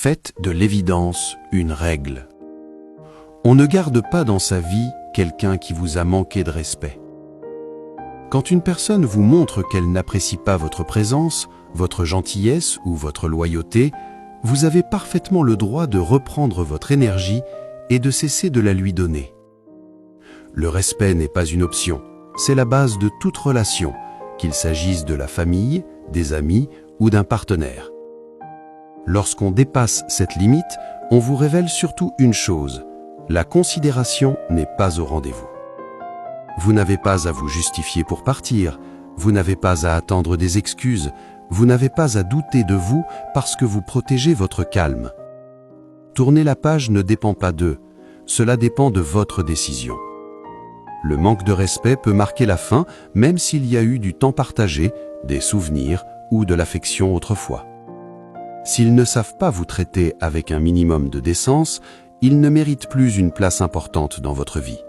Faites de l'évidence une règle. On ne garde pas dans sa vie quelqu'un qui vous a manqué de respect. Quand une personne vous montre qu'elle n'apprécie pas votre présence, votre gentillesse ou votre loyauté, vous avez parfaitement le droit de reprendre votre énergie et de cesser de la lui donner. Le respect n'est pas une option, c'est la base de toute relation, qu'il s'agisse de la famille, des amis ou d'un partenaire. Lorsqu'on dépasse cette limite, on vous révèle surtout une chose, la considération n'est pas au rendez-vous. Vous n'avez pas à vous justifier pour partir, vous n'avez pas à attendre des excuses, vous n'avez pas à douter de vous parce que vous protégez votre calme. Tourner la page ne dépend pas d'eux, cela dépend de votre décision. Le manque de respect peut marquer la fin même s'il y a eu du temps partagé, des souvenirs ou de l'affection autrefois. S'ils ne savent pas vous traiter avec un minimum de décence, ils ne méritent plus une place importante dans votre vie.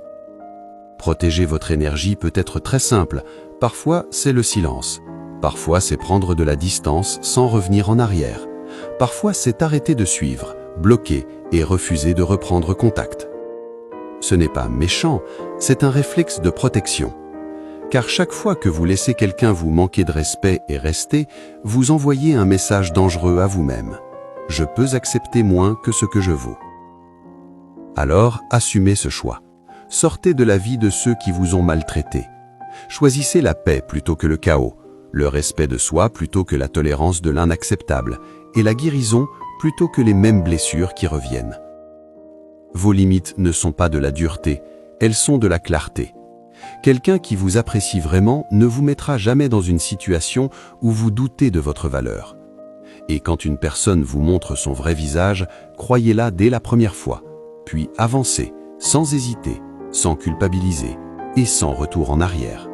Protéger votre énergie peut être très simple, parfois c'est le silence, parfois c'est prendre de la distance sans revenir en arrière, parfois c'est arrêter de suivre, bloquer et refuser de reprendre contact. Ce n'est pas méchant, c'est un réflexe de protection. Car chaque fois que vous laissez quelqu'un vous manquer de respect et rester, vous envoyez un message dangereux à vous-même. Je peux accepter moins que ce que je vaux. Alors, assumez ce choix. Sortez de la vie de ceux qui vous ont maltraité. Choisissez la paix plutôt que le chaos, le respect de soi plutôt que la tolérance de l'inacceptable, et la guérison plutôt que les mêmes blessures qui reviennent. Vos limites ne sont pas de la dureté, elles sont de la clarté. Quelqu'un qui vous apprécie vraiment ne vous mettra jamais dans une situation où vous doutez de votre valeur. Et quand une personne vous montre son vrai visage, croyez-la dès la première fois, puis avancez, sans hésiter, sans culpabiliser et sans retour en arrière.